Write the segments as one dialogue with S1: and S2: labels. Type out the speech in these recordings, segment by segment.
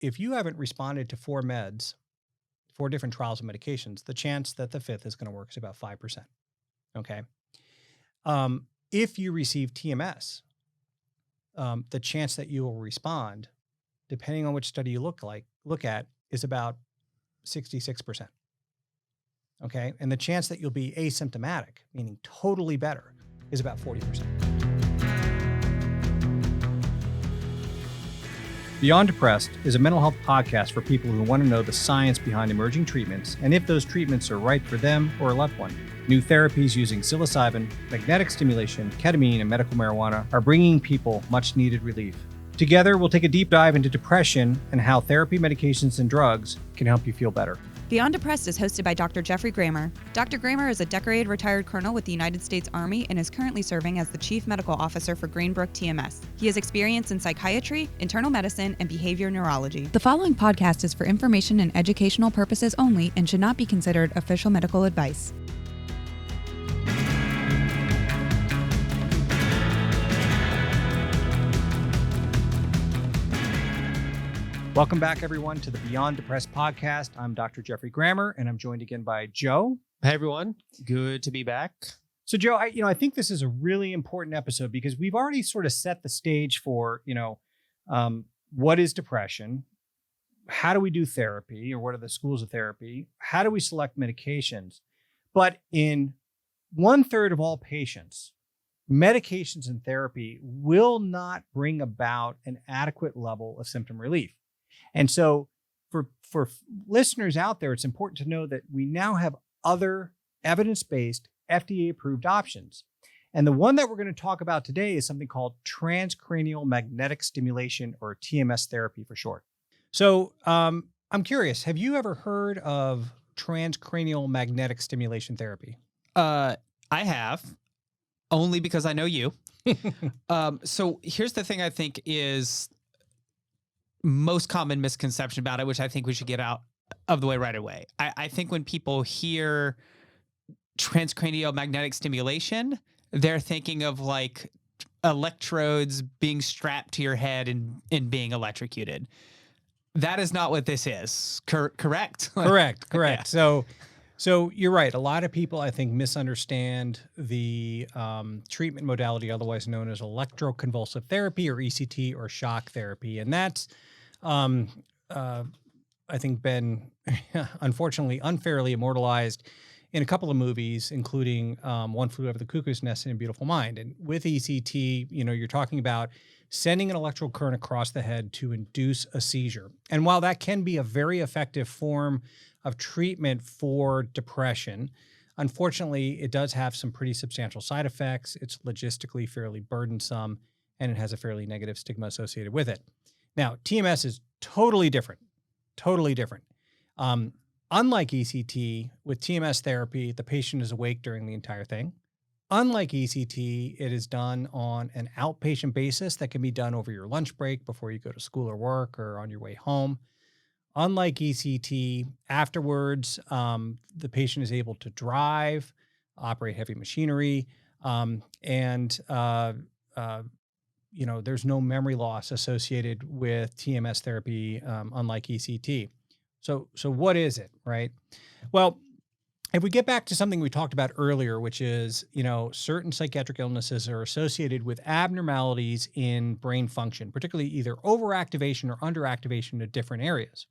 S1: if you haven't responded to 4 different trials of medications, the chance that the fifth is going to work is about 5%. Okay. If you receive TMS, the chance that you will respond, depending on which study you look at, is about 66%. Okay. And the chance that you'll be asymptomatic, meaning totally better, is about 40%. Beyond Depressed is a mental health podcast for people who want to know the science behind emerging treatments and if those treatments are right for them or a loved one. New therapies using psilocybin, magnetic stimulation, ketamine, and medical marijuana are bringing people much needed relief. Together, we'll take a deep dive into depression and how therapy, medications, and drugs can help you feel better.
S2: Beyond Depressed is hosted by Dr. Jeffrey Grammer. Dr. Grammer is a decorated retired colonel with the United States Army and is currently serving as the Chief Medical Officer for Greenbrook TMS. He has experience in psychiatry, internal medicine, and behavior neurology. The following podcast is for information and educational purposes only and should not be considered official medical advice.
S1: Welcome back, everyone, to the Beyond Depressed podcast. I'm Dr. Jeffrey Grammer, and I'm joined again by Joe.
S3: Hey, everyone. Good to be back.
S1: So, Joe, I think this is a really important episode because we've already sort of set the stage for, what is depression? How do we do therapy, or what are the schools of therapy? How do we select medications? But in 1/3 of all patients, medications and therapy will not bring about an adequate level of symptom relief. And so for listeners out there, it's important to know that we now have other evidence-based, FDA-approved options. And the one that we're going to talk about today is something called Transcranial Magnetic Stimulation, or TMS therapy for short. So I'm curious, have you ever heard of transcranial magnetic stimulation therapy?
S3: I have, only because I know you. So here's the thing I think is most common misconception about it, which I think we should get out of the way right away. I think when people hear transcranial magnetic stimulation, they're thinking of like electrodes being strapped to your head and being electrocuted. That is not what this is. Correct?
S1: Correct.
S3: Yeah.
S1: So you're right. A lot of people, I think, misunderstand the treatment modality, otherwise known as electroconvulsive therapy, or ECT, or shock therapy. And that's, I think, been unfortunately unfairly immortalized in a couple of movies, including One Flew Over the Cuckoo's Nest and A Beautiful Mind. And with ECT, you're talking about sending an electrical current across the head to induce a seizure. And while that can be a very effective form of treatment for depression, unfortunately, it does have some pretty substantial side effects. It's logistically fairly burdensome, and it has a fairly negative stigma associated with it. Now, TMS is totally different. Unlike ECT, with TMS therapy, the patient is awake during the entire thing. Unlike ECT, it is done on an outpatient basis that can be done over your lunch break before you go to school or work, or on your way home. Unlike ECT, afterwards, the patient is able to drive, operate heavy machinery, and there's no memory loss associated with TMS therapy, unlike ECT. So what is it, right? Well, if we get back to something we talked about earlier, which is, certain psychiatric illnesses are associated with abnormalities in brain function, particularly either overactivation or underactivation of different areas.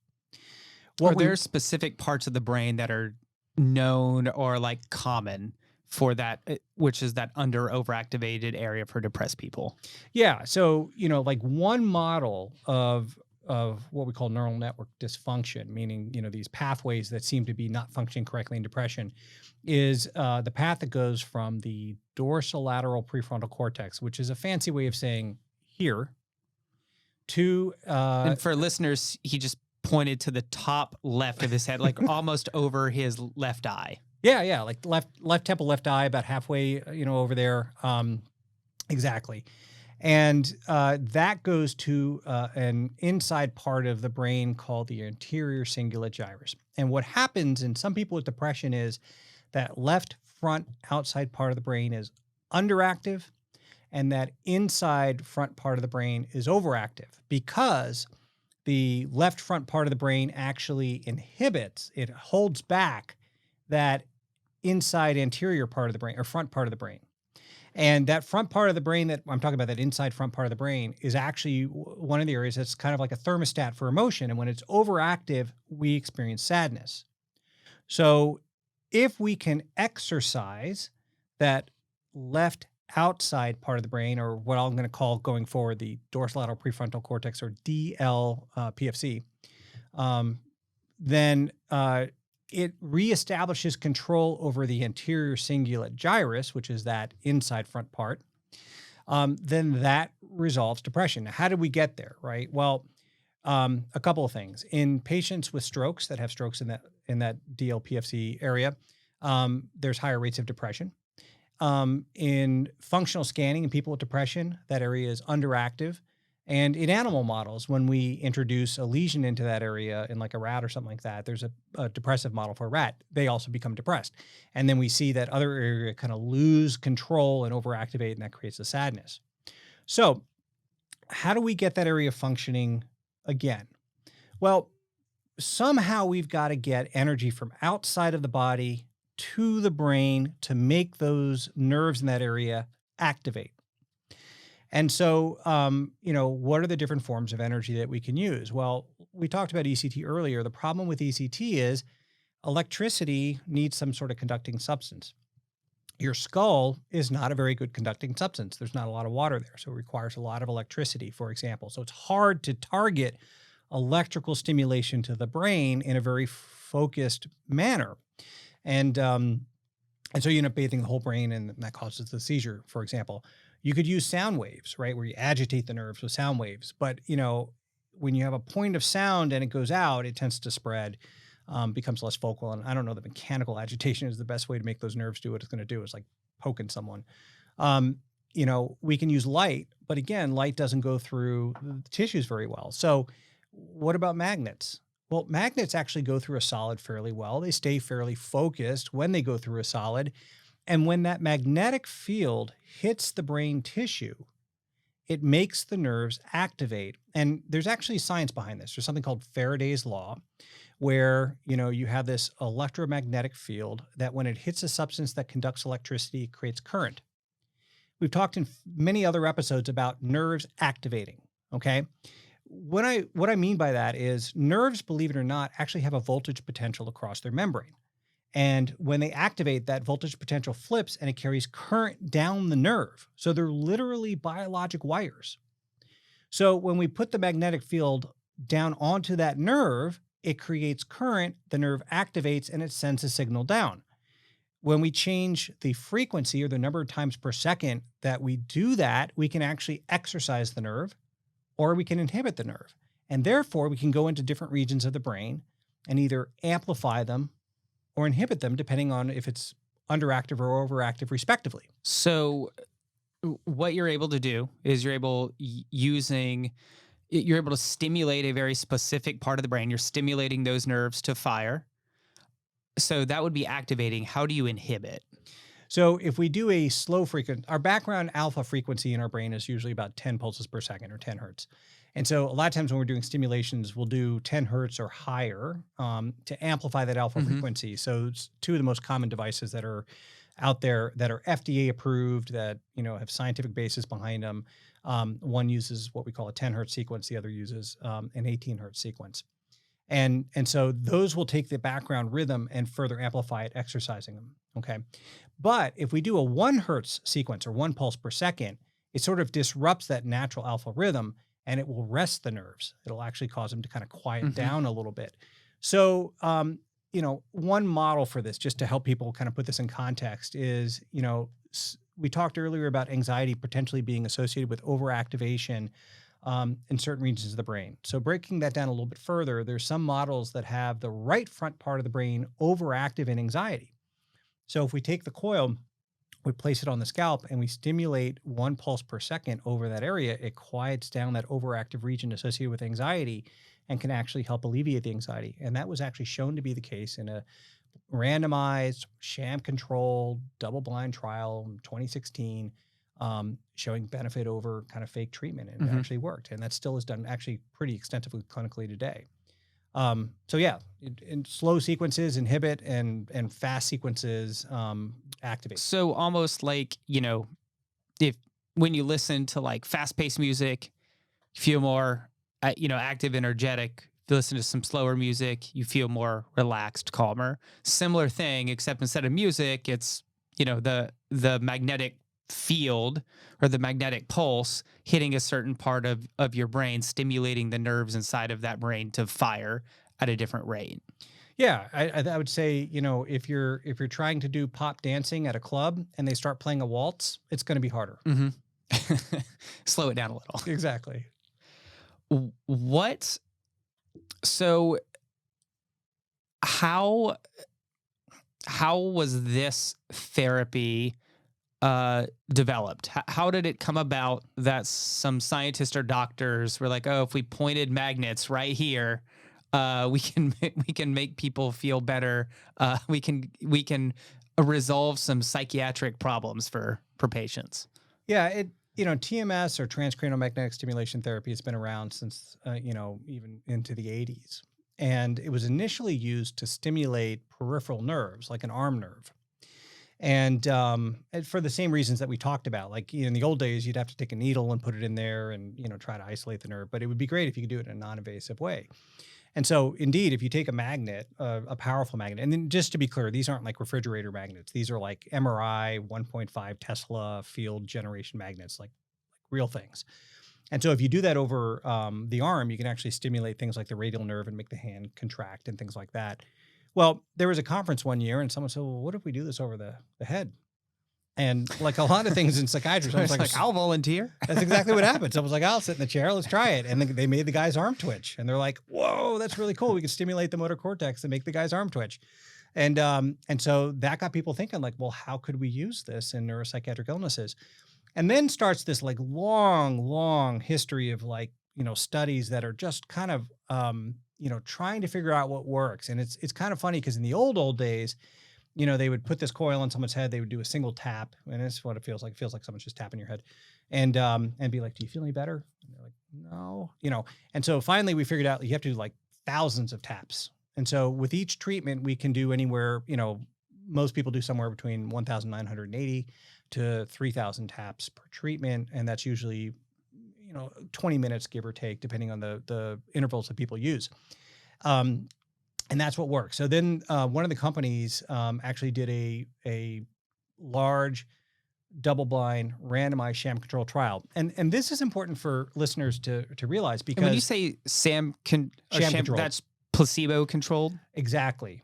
S3: Are there specific parts of the brain that are known or like common for that, which is that under overactivated area for depressed people?
S1: Yeah. So, like one model of what we call neural network dysfunction, meaning, these pathways that seem to be not functioning correctly in depression, is the path that goes from the dorsolateral prefrontal cortex, which is a fancy way of saying here, to...
S3: and for listeners, he just pointed to the top left of his head, like almost over his left eye.
S1: Yeah, like left temple, left eye, about halfway, over there. Exactly. And that goes to an inside part of the brain called the anterior cingulate gyrus. And what happens in some people with depression is that left front outside part of the brain is underactive, and that inside front part of the brain is overactive, because the left front part of the brain actually inhibits, it holds back that inside anterior part of the brain or front part of the brain. And that front part of the brain that I'm talking about, that inside front part of the brain, is actually one of the areas that's kind of like a thermostat for emotion. And when it's overactive, we experience sadness. So if we can exercise that left outside part of the brain, or what I'm going to call going forward the dorsolateral prefrontal cortex, or DLPFC, then it reestablishes control over the anterior cingulate gyrus, which is that inside front part. Then that resolves depression. Now, how did we get there, right? Well, a couple of things. In patients with strokes that have strokes in that DLPFC area, there's higher rates of depression. In functional scanning in people with depression, that area is underactive. And in animal models, when we introduce a lesion into that area in like a rat or something like that, there's a depressive model for a rat. They also become depressed. And then we see that other area kind of lose control and overactivate, and that creates the sadness. So how do we get that area functioning again? Well, somehow we've got to get energy from outside of the body to the brain to make those nerves in that area activate. And so, what are the different forms of energy that we can use? Well, we talked about ECT earlier. The problem with ECT is electricity needs some sort of conducting substance. Your skull is not a very good conducting substance. There's not a lot of water there, so it requires a lot of electricity, for example. So it's hard to target electrical stimulation to the brain in a very focused manner. And so you end up bathing the whole brain, and that causes the seizure, for example. You could use sound waves, right, where you agitate the nerves with sound waves. But, when you have a point of sound and it goes out, it tends to spread, becomes less focal. And I don't know that mechanical agitation is the best way to make those nerves do what it's going to do. It's like poking someone. We can use light, but again, light doesn't go through the tissues very well. So what about magnets? Well, magnets actually go through a solid fairly well. They stay fairly focused when they go through a solid. And when that magnetic field hits the brain tissue, it makes the nerves activate. And there's actually science behind this. There's something called Faraday's law, where, you have this electromagnetic field that when it hits a substance that conducts electricity, it creates current. We've talked in many other episodes about nerves activating, okay? What I mean by that is nerves, believe it or not, actually have a voltage potential across their membrane. And when they activate, that voltage potential flips and it carries current down the nerve. So they're literally biologic wires. So when we put the magnetic field down onto that nerve, it creates current, the nerve activates, and it sends a signal down. When we change the frequency, or the number of times per second that we do that, we can actually exercise the nerve, or we can inhibit the nerve. And therefore, we can go into different regions of the brain and either amplify them or inhibit them, depending on if it's underactive or overactive, respectively.
S3: So what you're able to do is you're able to stimulate a very specific part of the brain. You're stimulating those nerves to fire. So that would be activating. How do you inhibit?
S1: So if we do a slow frequency, our background alpha frequency in our brain is usually about 10 pulses per second, or 10 hertz. And so a lot of times when we're doing stimulations, we'll do 10 hertz or higher to amplify that alpha frequency. So it's two of the most common devices that are out there that are FDA approved, that have scientific basis behind them. One uses what we call a 10 hertz sequence. The other uses an 18 hertz sequence. And so those will take the background rhythm and further amplify it, exercising them. Okay. But if we do a 1 hertz sequence, or 1 pulse per second, it sort of disrupts that natural alpha rhythm, and it will rest the nerves. It'll actually cause them to kind of quiet down a little bit. So, one model for this, just to help people kind of put this in context, is, we talked earlier about anxiety potentially being associated with overactivation in certain regions of the brain. So breaking that down a little bit further, there's some models that have the right front part of the brain overactive in anxiety. So if we take the coil, we place it on the scalp, and we stimulate 1 pulse per second over that area, it quiets down that overactive region associated with anxiety and can actually help alleviate the anxiety. And that was actually shown to be the case in a randomized, sham-controlled, double-blind trial in 2016. showing benefit over kind of fake treatment, and it actually worked. And that still is done actually pretty extensively clinically today. So yeah, in slow sequences inhibit and fast sequences activate.
S3: So almost like, if when you listen to like fast-paced music, you feel more, active, energetic. If you listen to some slower music, you feel more relaxed, calmer. Similar thing, except instead of music, it's, the magnetic field or the magnetic pulse hitting a certain part of your brain, stimulating the nerves inside of that brain to fire at a different rate.
S1: Yeah, I would say, if you're trying to do pop dancing at a club and they start playing a waltz, it's going to be harder.
S3: Slow it down a little.
S1: Exactly.
S3: So how was this therapy developed? How did it come about that some scientists or doctors were like, oh, if we pointed magnets right here, we can make people feel better. We can resolve some psychiatric problems for patients.
S1: Yeah, TMS or transcranial magnetic stimulation therapy has been around since even into the 80s. And it was initially used to stimulate peripheral nerves, like an arm nerve. And for the same reasons that we talked about, like in the old days, you'd have to take a needle and put it in there and try to isolate the nerve. But it would be great if you could do it in a non-invasive way. And so, indeed, if you take a magnet, a powerful magnet, and then just to be clear, these aren't like refrigerator magnets. These are like MRI 1.5 Tesla field generation magnets, like real things. And so if you do that over the arm, you can actually stimulate things like the radial nerve and make the hand contract and things like that. Well, there was a conference one year and someone said, well, what if we do this over the head? And like a lot of things in psychiatry, I was like,
S3: I'll volunteer.
S1: That's exactly what happened. So I was like, I'll sit in the chair. Let's try it. And they made the guy's arm twitch. And they're like, whoa, that's really cool. We can stimulate the motor cortex and make the guy's arm twitch. And so that got people thinking like, well, how could we use this in neuropsychiatric illnesses? And then starts this like long history of like, studies that are just kind of, trying to figure out what works. And it's kind of funny because in the old days, they would put this coil on someone's head. They would do a single tap, and that's what it feels like. It feels like someone's just tapping your head, and be like, "Do you feel any better?" And they're like, "No," And so finally, we figured out you have to do like thousands of taps. And so with each treatment, we can do anywhere. Most people do somewhere between 1,980 to 3,000 taps per treatment, and that's usually 20 minutes, give or take, depending on the intervals that people use. And that's what works. So then one of the companies actually did a large double-blind randomized sham control trial. And this is important for listeners to realize because—
S3: And when you say sham controlled, that's placebo controlled?
S1: Exactly.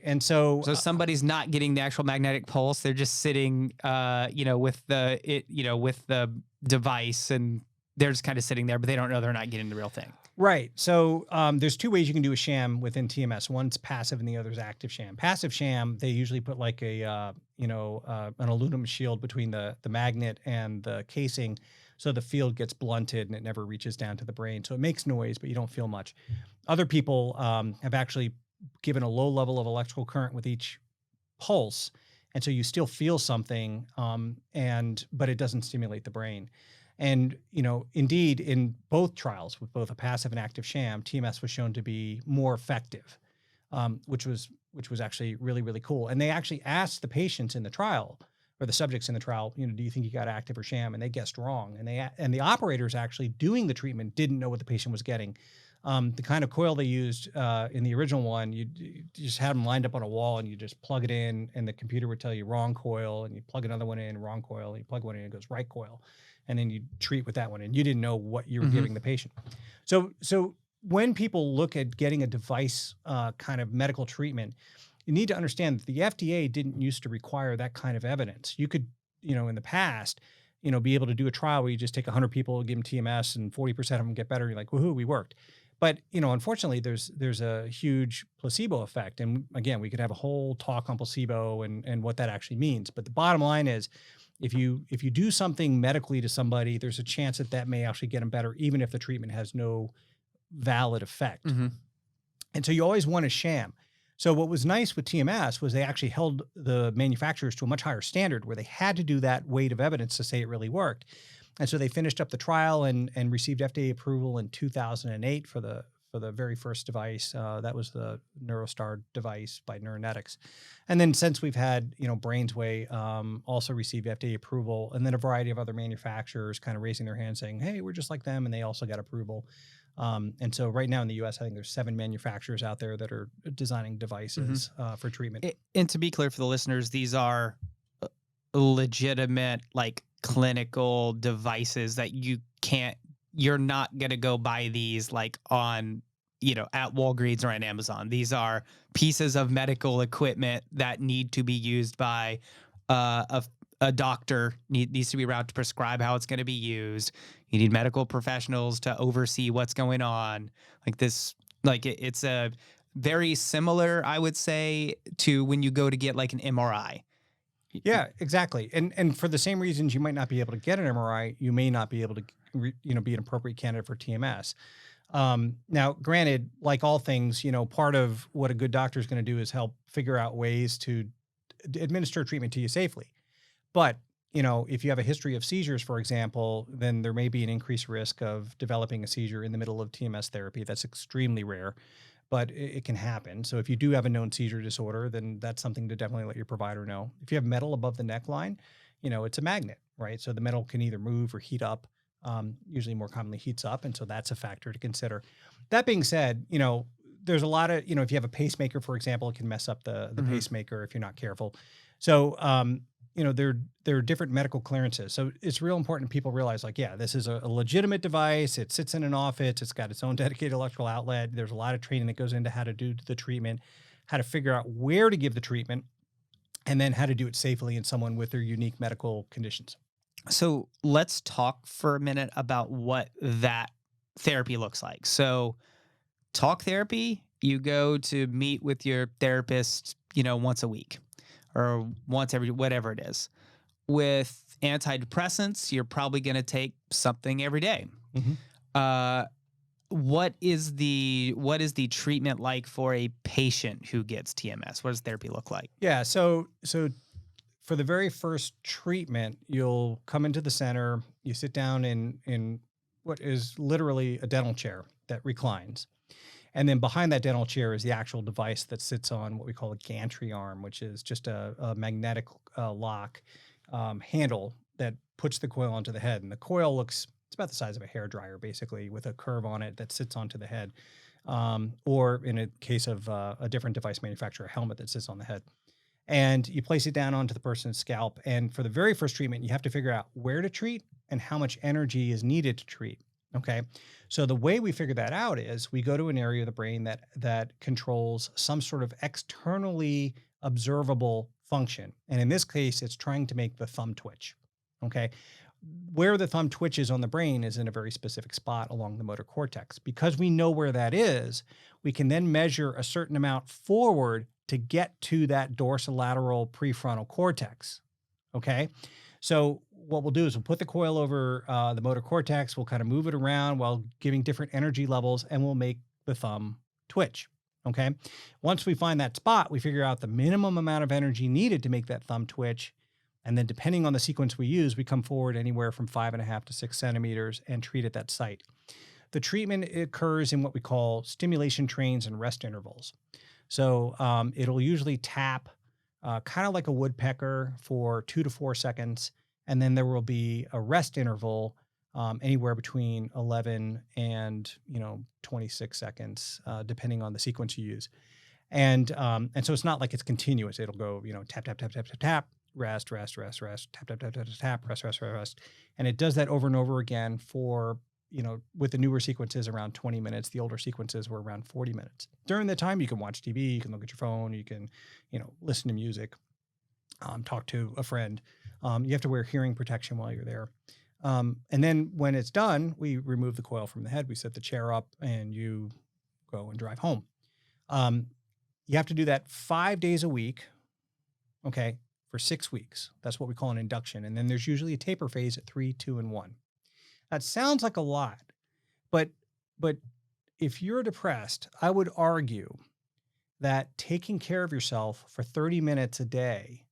S1: And so
S3: somebody's not getting the actual magnetic pulse. They're just sitting with the device, and they're just kind of sitting there, but they don't know they're not getting the real thing.
S1: Right. So there's two ways you can do a sham within TMS. One's passive and the other's active sham. Passive sham, they usually put like an aluminum shield between the magnet and the casing, so the field gets blunted and it never reaches down to the brain. So it makes noise, but you don't feel much. Other people have actually given a low level of electrical current with each pulse, and so you still feel something, but it doesn't stimulate the brain. And, indeed, in both trials, with both a passive and active sham, TMS was shown to be more effective, which was actually really, really cool. And they actually asked the patients in the trial, or the subjects in the trial, do you think you got active or sham? And they guessed wrong. And the operators actually doing the treatment didn't know what the patient was getting. The kind of coil they used in the original one, you just had them lined up on a wall, and you just plug it in, and the computer would tell you wrong coil, and you plug another one in, wrong coil, and you plug one in, and it goes right coil. And then you treat with that one, and you didn't know what you were giving the patient. So when people look at getting a device kind of medical treatment, you need to understand that the FDA didn't used to require that kind of evidence. You could, in the past, be able to do a trial where you just take 100 people, give them TMS, and 40% of them get better. You're like, woohoo, we worked. But, unfortunately, there's a huge placebo effect. And again, we could have a whole talk on placebo and what that actually means. But the bottom line is, if you do something medically to somebody, there's a chance that may actually get them better, even if the treatment has no valid effect. And so you always want a sham. So what was nice with TMS was they actually held the manufacturers to a much higher standard where they had to do that weight of evidence to say it really worked. And so they finished up the trial and received FDA approval in 2008 for the very first device. That was the NeuroStar device by Neuronetics. And then since we've had, BrainsWay also received FDA approval, and then a variety of other manufacturers kind of raising their hand saying, hey, we're just like them. And they also got approval. And so right now in the US, I think there's 7 manufacturers out there that are designing devices for treatment.
S3: And to be clear for the listeners, these are legitimate, like clinical devices that you're not going to go buy these like on, at Walgreens or on Amazon. These are pieces of medical equipment that need to be used by a doctor, needs to be around to prescribe how it's going to be used. You need medical professionals to oversee what's going on. Like this, like it's a very similar, I would say, to when you go to get like an MRI.
S1: Yeah, exactly. And for the same reasons you might not be able to get an MRI, you may not be able to, be an appropriate candidate for TMS. Now, granted, like all things, part of what a good doctor is going to do is help figure out ways to administer treatment to you safely. But, if you have a history of seizures, for example, then there may be an increased risk of developing a seizure in the middle of TMS therapy. That's extremely rare, but it can happen. So if you do have a known seizure disorder, then that's something to definitely let your provider know. If you have metal above the neckline, it's a magnet, right? So the metal can either move or heat up. Usually more commonly heats up. And so that's a factor to consider. That being said, there's a lot of, if you have a pacemaker, for example, it can mess up the pacemaker if you're not careful. So, there are different medical clearances. So it's real important people realize, like, yeah, this is a legitimate device. It sits in an office. It's got its own dedicated electrical outlet. There's a lot of training that goes into how to do the treatment, how to figure out where to give the treatment, and then how to do it safely in someone with their unique medical conditions.
S3: So let's talk for a minute about what that therapy looks like. So talk therapy, you go to meet with your therapist, once a week or once every, whatever it is. With antidepressants, you're probably going to take something every day. What is the treatment like for a patient who gets TMS? What does therapy look like?
S1: Yeah. So for the very first treatment, you'll come into the center, you sit down in what is literally a dental chair that reclines. And then behind that dental chair is the actual device that sits on what we call a gantry arm, which is just a magnetic lock handle that puts the coil onto the head. And the coil it's about the size of a hairdryer, basically, with a curve on it that sits onto the head. Or in a case of a different device manufacturer, a helmet that sits on the head. And you place it down onto the person's scalp. And for the very first treatment, you have to figure out where to treat and how much energy is needed to treat. Okay. So the way we figure that out is we go to an area of the brain that controls some sort of externally observable function. And in this case, it's trying to make the thumb twitch. Okay. Where the thumb twitches on the brain is in a very specific spot along the motor cortex. Because we know where that is, we can then measure a certain amount forward to get to that dorsolateral prefrontal cortex. Okay. So what we'll do is we'll put the coil over the motor cortex. We'll kind of move it around while giving different energy levels, and we'll make the thumb twitch. Okay. Once we find that spot, we figure out the minimum amount of energy needed to make that thumb twitch. And then depending on the sequence we use, we come forward anywhere from 5.5 to 6 centimeters and treat at that site. The treatment occurs in what we call stimulation trains and rest intervals. So it'll usually tap kind of like a woodpecker for 2 to 4 seconds. And then there will be a rest interval anywhere between 11 and 26 seconds, depending on the sequence you use. And so it's not like it's continuous. It'll go, tap, tap, tap, tap, tap, tap, rest, rest, rest, rest, tap, tap, tap, tap, tap, rest, rest, rest, rest. And it does that over and over again for, with the newer sequences around 20 minutes. The older sequences were around 40 minutes. During the time, you can watch TV, you can look at your phone, you can, listen to music, talk to a friend. You have to wear hearing protection while you're there. And then when it's done, we remove the coil from the head, we set the chair up, and you go and drive home. You have to do that 5 days a week, okay, for 6 weeks. That's what we call an induction. And then there's usually a taper phase at 3, 2, and 1. That sounds like a lot, but if you're depressed, I would argue that taking care of yourself for 30 minutes a day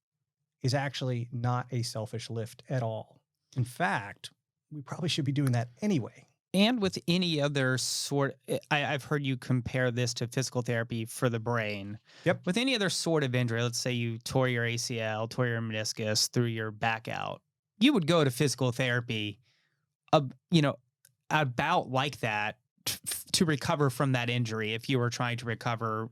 S1: is actually not a selfish lift at all. In fact, we probably should be doing that anyway.
S3: And with any other I've heard you compare this to physical therapy for the brain.
S1: Yep.
S3: With any other sort of injury, let's say you tore your ACL, tore your meniscus, threw your back out, you would go to physical therapy, about like that to recover from that injury. If you were trying to recover,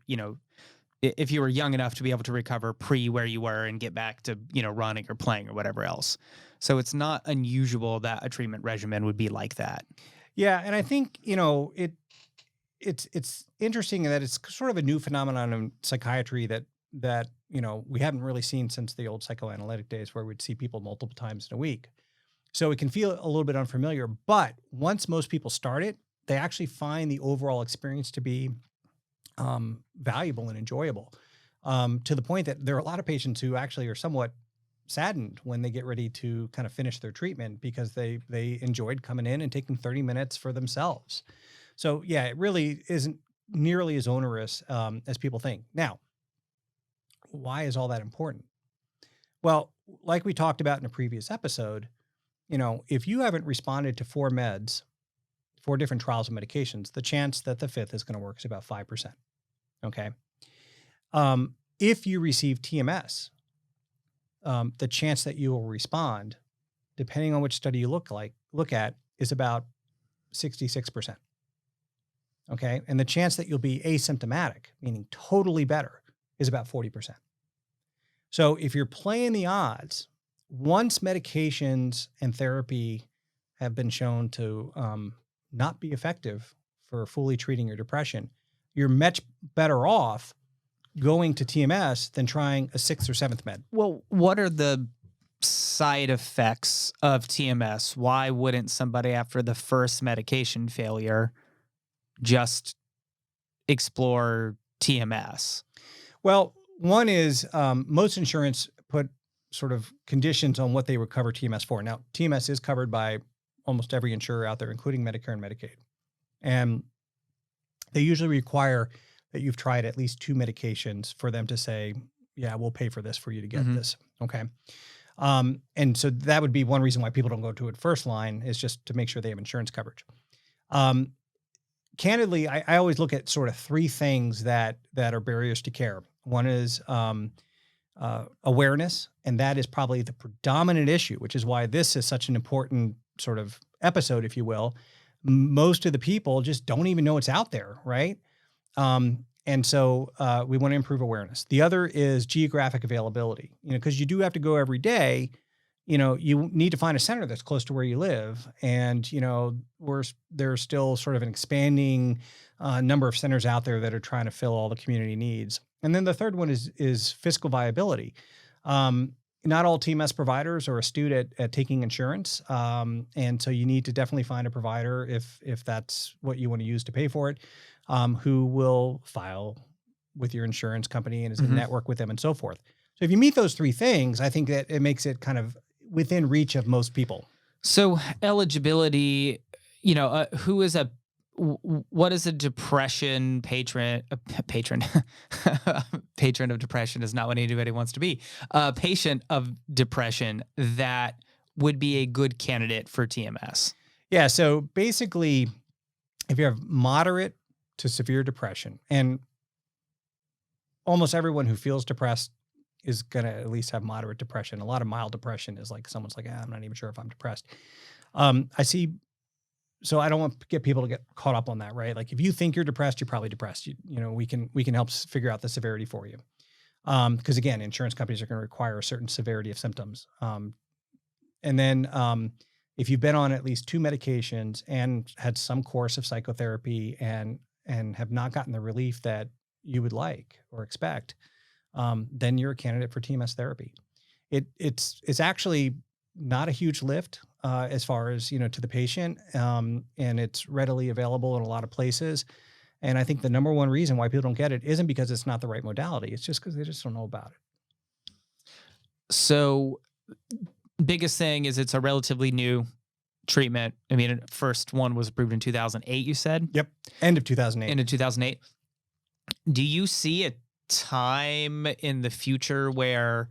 S3: if you were young enough to be able to recover pre where you were and get back to, running or playing or whatever else. So it's not unusual that a treatment regimen would be like that.
S1: Yeah, and I think, it's interesting that it's sort of a new phenomenon in psychiatry that we haven't really seen since the old psychoanalytic days where we'd see people multiple times in a week. So it can feel a little bit unfamiliar, but once most people start it, they actually find the overall experience to be valuable and enjoyable, to the point that there are a lot of patients who actually are somewhat saddened when they get ready to kind of finish their treatment because they enjoyed coming in and taking 30 minutes for themselves. So yeah, it really isn't nearly as onerous as people think. Now, why is all that important? Well, like we talked about in a previous episode, if you haven't responded to 4 different trials of medications, the chance that the 5th is going to work is about 5%. Okay. If you receive TMS, the chance that you will respond, depending on which study you look at, is about 66%. Okay. And the chance that you'll be asymptomatic, meaning totally better, is about 40%. So if you're playing the odds, once medications and therapy have been shown to not be effective for fully treating your depression, you're much better off going to TMS than trying a 6th or 7th med.
S3: Well, what are the side effects of TMS? Why wouldn't somebody after the first medication failure just explore TMS?
S1: Well, one is most insurance put sort of conditions on what they would cover TMS for. Now, TMS is covered by almost every insurer out there, including Medicare and Medicaid. And they usually require that you've tried at least 2 medications for them to say, yeah, we'll pay for this for you to get this. Okay. And so that would be one reason why people don't go to it first line, is just to make sure they have insurance coverage. Candidly, I always look at sort of 3 things that are barriers to care. One is awareness, and that is probably the predominant issue, which is why this is such an important sort of episode, if you will. Most of the people just don't even know it's out there, right? And so we want to improve awareness. The other is geographic availability, because you do have to go every day. You need to find a center that's close to where you live. And, there's still sort of an expanding number of centers out there that are trying to fill all the community needs. And then the third one is fiscal viability. Not all TMS providers are astute at taking insurance. And so you need to definitely find a provider if that's what you want to use to pay for it, who will file with your insurance company and is in network with them and so forth. So if you meet those 3 things, I think that it makes it kind of within reach of most people.
S3: So eligibility, what is a depression patron? Patron of depression is not what anybody wants to be. A patient of depression that would be a good candidate for TMS.
S1: Yeah. So basically, if you have moderate to severe depression, and almost everyone who feels depressed is going to at least have moderate depression. A lot of mild depression is like someone's like, I'm not even sure if I'm depressed. So I don't want to get people to get caught up on that, right? Like if you think you're depressed, you're probably depressed. We can help figure out the severity for you. Because again, insurance companies are going to require a certain severity of symptoms. And then if you've been on at least 2 medications and had some course of psychotherapy and have not gotten the relief that you would like or expect, then you're a candidate for TMS therapy. It's actually not a huge lift as far as, to the patient, and it's readily available in a lot of places. And I think the number one reason why people don't get it isn't because it's not the right modality. It's just because they just don't know about it.
S3: So biggest thing is it's a relatively new treatment. I mean, first one was approved in 2008, you said?
S1: Yep. End of 2008.
S3: End of 2008. Do you see time in the future where,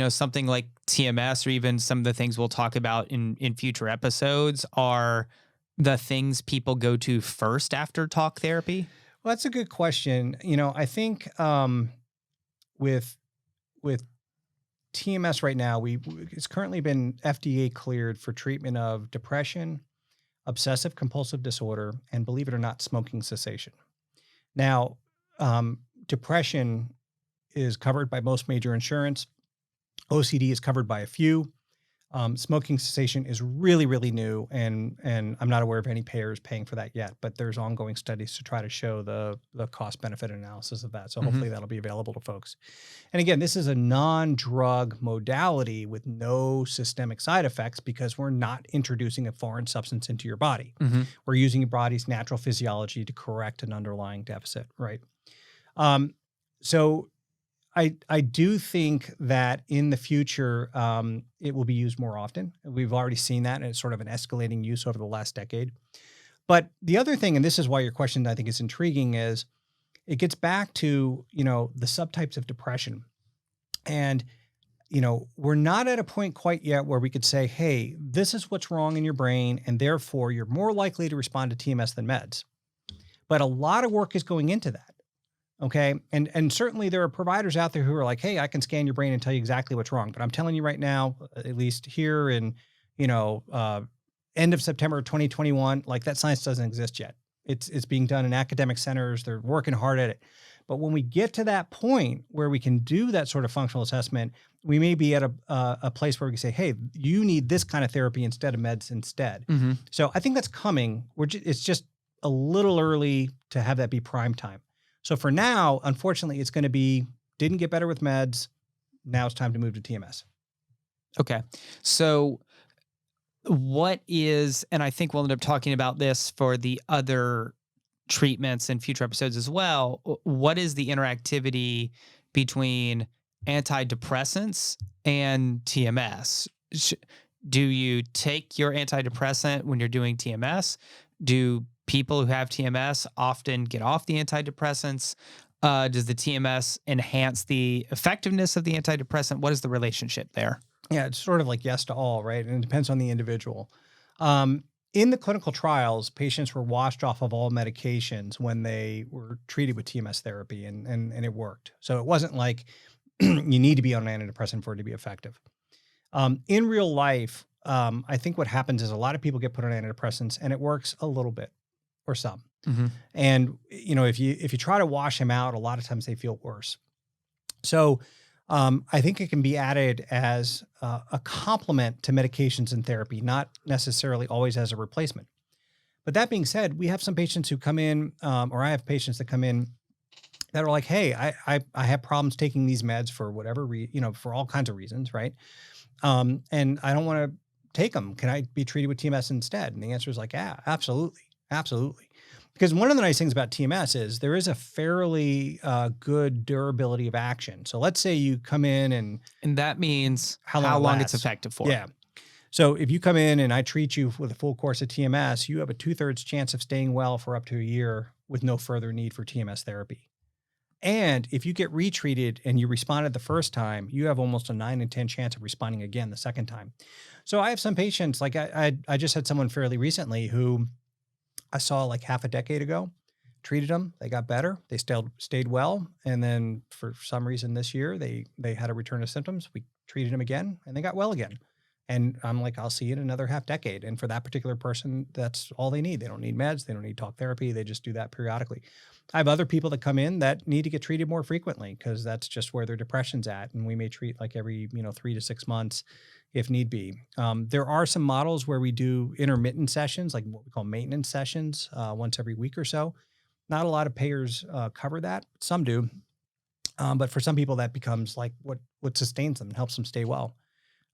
S3: something like TMS or even some of the things we'll talk about in future episodes are the things people go to first after talk therapy?
S1: Well, that's a good question. I think with TMS right now, it's currently been FDA cleared for treatment of depression, obsessive compulsive disorder, and believe it or not, smoking cessation. Now, depression is covered by most major insurance. OCD is covered by a few. Smoking cessation is really, really new, and I'm not aware of any payers paying for that yet, but there's ongoing studies to try to show the cost benefit analysis of that. So hopefully that'll be available to folks. And again, this is a non-drug modality with no systemic side effects because we're not introducing a foreign substance into your body. We're using your body's natural physiology to correct an underlying deficit, right? So I do think that in the future, it will be used more often. We've already seen that, and it's sort of an escalating use over the last decade. But the other thing, and this is why your question I think is intriguing, is it gets back to, the subtypes of depression. And, we're not at a point quite yet where we could say, hey, this is what's wrong in your brain, and therefore you're more likely to respond to TMS than meds. But a lot of work is going into that. Okay. And certainly there are providers out there who are like, hey, I can scan your brain and tell you exactly what's wrong. But I'm telling you right now, at least here in, end of September 2021, like that science doesn't exist yet. It's being done in academic centers. They're working hard at it. But when we get to that point where we can do that sort of functional assessment, we may be at a place where we can say, hey, you need this kind of therapy instead of meds instead. So I think that's coming. It's just a little early to have that be prime time. So for now, unfortunately, it's going to be, didn't get better with meds. Now it's time to move to TMS.
S3: Okay. So what is, and I think we'll end up talking about this for the other treatments in future episodes as well. What is the interactivity between antidepressants and TMS? Do you take your antidepressant when you're doing TMS? Do people who have TMS often get off the antidepressants? Does the TMS enhance the effectiveness of the antidepressant? What is the relationship there?
S1: Yeah, it's sort of like yes to all, right? And it depends on the individual. In the clinical trials, patients were washed off of all medications when they were treated with TMS therapy, and it worked. So it wasn't like you need to be on an antidepressant for it to be effective. In real life, I think what happens is a lot of people get put on antidepressants, and it works a little bit or some. And if you try to wash them out, a lot of times they feel worse. So I think it can be added as a complement to medications and therapy, not necessarily always as a replacement. But that being said, we have some patients who come in, or I have patients that come in that are like, hey, I have problems taking these meds for whatever, for all kinds of reasons, right? And I don't want to take them. Can I be treated with TMS instead? And the answer is like, yeah, absolutely. Absolutely. Because one of the nice things about TMS is there is a fairly good durability of action. So let's say you come in and
S3: that means how long it's effective for.
S1: Yeah. So if you come in and I treat you with a full course of TMS, you have a 2/3 chance of staying well for up to a year with no further need for TMS therapy. And if you get retreated and you responded the first time, you have almost a 9 in 10 chance of responding again the second time. So I have some patients, like I just had someone fairly recently who I saw like half a decade ago, treated them, they got better, they stayed well. And then for some reason this year, they had a return of symptoms. We treated them again and they got well again. And I'm like, I'll see you in another half decade. And for that particular person, that's all they need. They don't need meds. They don't need talk therapy. They just do that periodically. I have other people that come in that need to get treated more frequently because that's just where their depression's at. And we may treat like every, 3 to 6 months if need be. There are some models where we do intermittent sessions, like what we call maintenance sessions, once every week or so. Not a lot of payers cover that. Some do. But for some people, that becomes like what sustains them and helps them stay well.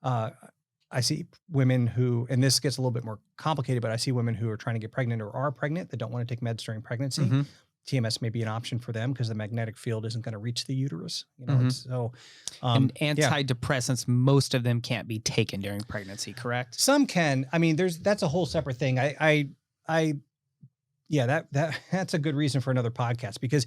S1: I see women who, and this gets a little bit more complicated, but I see women who are trying to get pregnant or are pregnant that don't want to take meds during pregnancy. TMS may be an option for them because the magnetic field isn't going to reach the uterus.
S3: And antidepressants, most of them can't be taken during pregnancy, correct?
S1: Some can. I mean, that's a whole separate thing. That's a good reason for another podcast because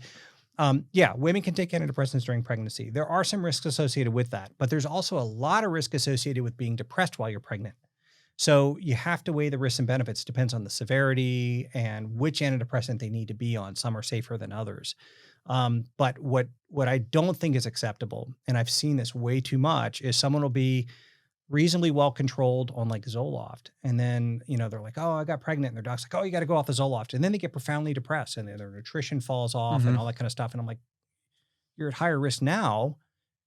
S1: Yeah, women can take antidepressants during pregnancy. There are some risks associated with that, but there's also a lot of risk associated with being depressed while you're pregnant. So you have to weigh the risks and benefits. Depends on the severity and which antidepressant they need to be on. Some are safer than others. But what I don't think is acceptable, and I've seen this way too much, is someone will be reasonably well controlled on like Zoloft, and then they're like, "Oh, I got pregnant," and their doc's like, "Oh, you got to go off the Zoloft," and then they get profoundly depressed, and their nutrition falls off, and
S3: Mhm.
S1: all that kind of stuff. And I'm like, "You're at higher risk now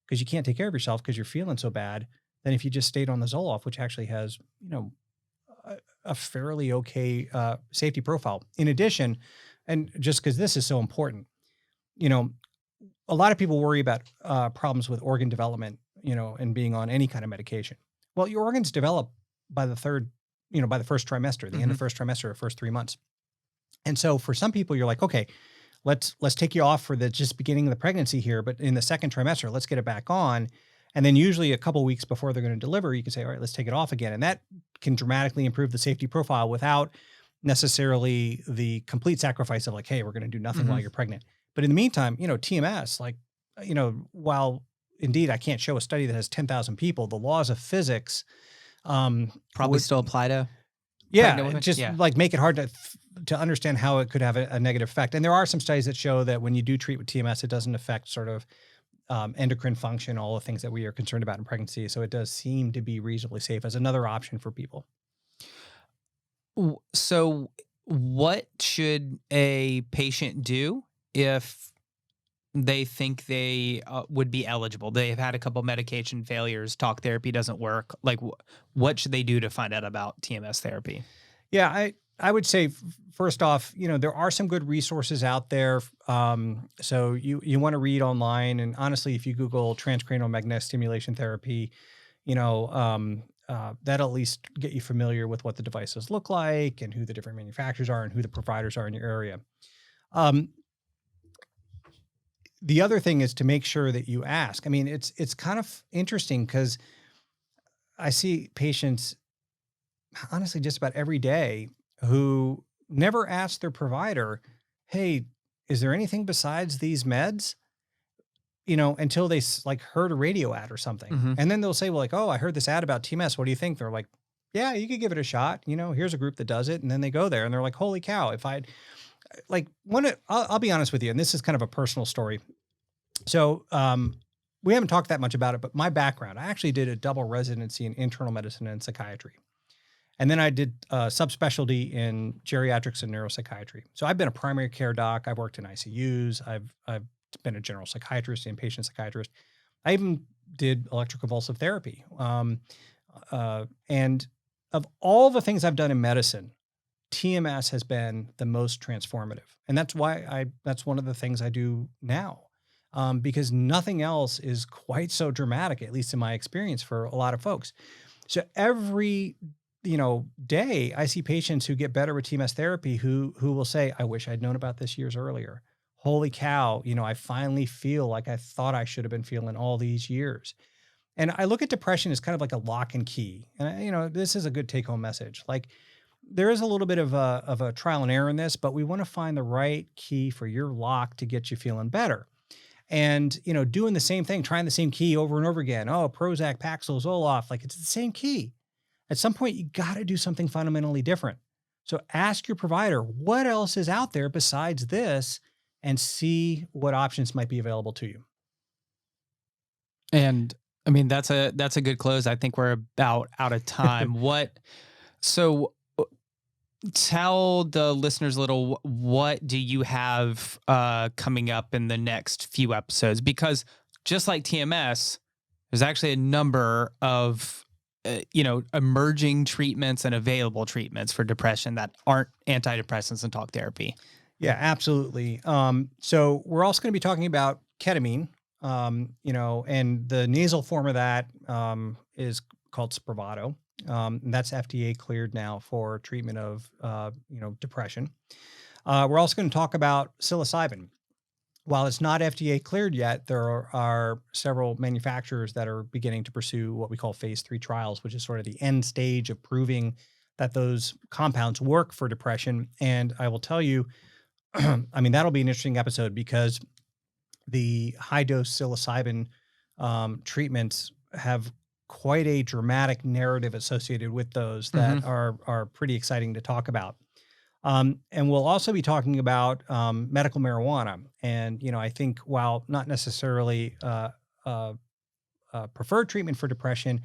S1: because you can't take care of yourself because you're feeling so bad than if you just stayed on the Zoloft, which actually has a, a fairly okay safety profile." In addition, and just because this is so important, you know, a lot of people worry about problems with organ development, and being on any kind of medication. Well, your organs develop by the by the first trimester, the end of
S3: Mhm.
S1: the first trimester, or first 3 months. And so for some people, you're like, okay, let's take you off for the just beginning of the pregnancy here, but in the second trimester, let's get it back on. And then usually a couple weeks before they're going to deliver, you can say, all right, let's take it off again. And that can dramatically improve the safety profile without necessarily the complete sacrifice of like, hey, we're going to do nothing while
S3: Mhm.
S1: you're pregnant. But in the meantime, TMS, like, while indeed I can't show a study that has 10,000 people, the laws of physics
S3: Probably
S1: would,
S3: still apply to
S1: yeah,
S3: pregnant women.
S1: just
S3: Yeah.
S1: like make it hard to understand how it could have a negative effect. And there are some studies that show that when you do treat with TMS, it doesn't affect sort of endocrine function, all the things that we are concerned about in pregnancy. So it does seem to be reasonably safe as another option for people.
S3: So, what should a patient do if they think they would be eligible? They've had a couple medication failures, talk therapy doesn't work. Like, what should they do to find out about TMS therapy?
S1: Yeah, I would say first off, there are some good resources out there. So you want to read online, and honestly, if you Google transcranial magnetic stimulation therapy, that'll at least get you familiar with what the devices look like and who the different manufacturers are and who the providers are in your area. Um, the other thing is to make sure that you ask. I mean, it's kind of interesting because I see patients honestly just about every day who never ask their provider, "Hey, is there anything besides these meds?" Until they like heard a radio ad or something.
S3: Hmm.
S1: And then they'll say, well, like, "Oh, I heard this ad about TMS. What do you think?" They're like, "Yeah, you could give it a shot. Here's a group that does it." And then they go there and they're like, "Holy cow, if I'd like I'll be honest with you. And this is kind of a personal story. So, we haven't talked that much about it, but my background, I actually did a double residency in internal medicine and psychiatry. And then I did a subspecialty in geriatrics and neuropsychiatry. So I've been a primary care doc. I've worked in ICUs. I've been a general psychiatrist, inpatient psychiatrist. I even did electroconvulsive therapy. And of all the things I've done in medicine, TMS has been the most transformative. And that's why that's one of the things I do now. Because nothing else is quite so dramatic, at least in my experience for a lot of folks. So every day I see patients who get better with TMS therapy who will say, "I wish I'd known about this years earlier. Holy cow, I finally feel like I thought I should have been feeling all these years." And I look at depression as kind of like a lock and key. And this is a good take home message. Like there is a little bit of a trial and error in this, but we want to find the right key for your lock to get you feeling better. And doing the same thing, trying the same key over and over again. Oh, Prozac, Paxil, Zoloft, like it's the same key. At some point, you got to do something fundamentally different. So ask your provider, what else is out there besides this, and see what options might be available to you.
S3: And I mean, that's a good close. I think we're about out of time. So tell the listeners a little, what do you have coming up in the next few episodes? Because just like TMS, there's actually a number of emerging treatments and available treatments for depression that aren't antidepressants and talk therapy.
S1: Yeah, absolutely. So we're also going to be talking about ketamine, and the nasal form of that is called Spravato. And that's FDA cleared now for treatment of, depression. We're also going to talk about psilocybin. While it's not FDA cleared yet, there are several manufacturers that are beginning to pursue what we call phase 3 trials, which is sort of the end stage of proving that those compounds work for depression. And I will tell you, I mean, that'll be an interesting episode because the high dose psilocybin treatments have quite a dramatic narrative associated with those that are pretty exciting to talk about. And we'll also be talking about medical marijuana. And, I think while not necessarily preferred treatment for depression,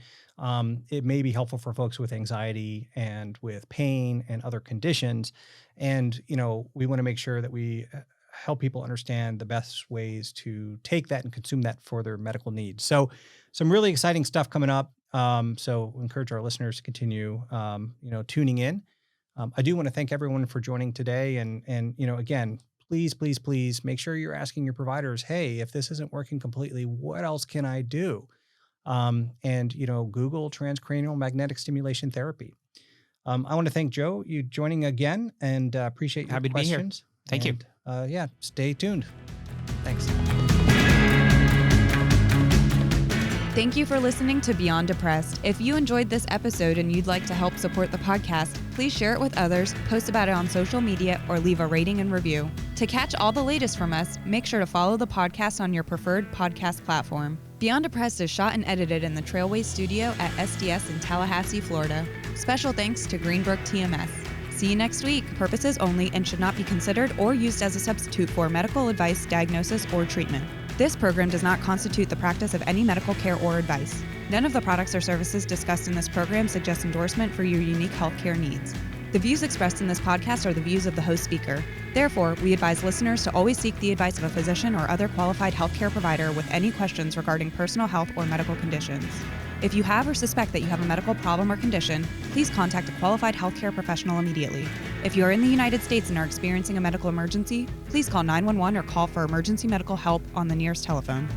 S1: it may be helpful for folks with anxiety and with pain and other conditions. And, we want to make sure that we help people understand the best ways to take that and consume that for their medical needs. So some really exciting stuff coming up. So we encourage our listeners to continue, tuning in. I do want to thank everyone for joining today. And again, please make sure you're asking your providers, hey, if this isn't working completely, what else can I do? Google transcranial magnetic stimulation therapy. I want to thank Joe, you joining again, and appreciate your
S3: Happy
S1: questions.
S3: To be here. Thank you.
S1: Stay tuned. Thanks.
S2: Thank you for listening to Beyond Depressed. If you enjoyed this episode and you'd like to help support the podcast, please share it with others, post about it on social media, or leave a rating and review. To catch all the latest from us, make sure to follow the podcast on your preferred podcast platform. Beyond Depressed is shot and edited in the Trailway Studio at SDS in Tallahassee, Florida. Special thanks to Greenbrook TMS. See you next week. Purposes only and should not be considered or used as a substitute for medical advice, diagnosis, or treatment. This program does not constitute the practice of any medical care or advice. None of the products or services discussed in this program suggest endorsement for your unique healthcare needs. The views expressed in this podcast are the views of the host speaker. Therefore, we advise listeners to always seek the advice of a physician or other qualified healthcare provider with any questions regarding personal health or medical conditions. If you have or suspect that you have a medical problem or condition, please contact a qualified healthcare professional immediately. If you are in the United States and are experiencing a medical emergency, please call 911 or call for emergency medical help on the nearest telephone.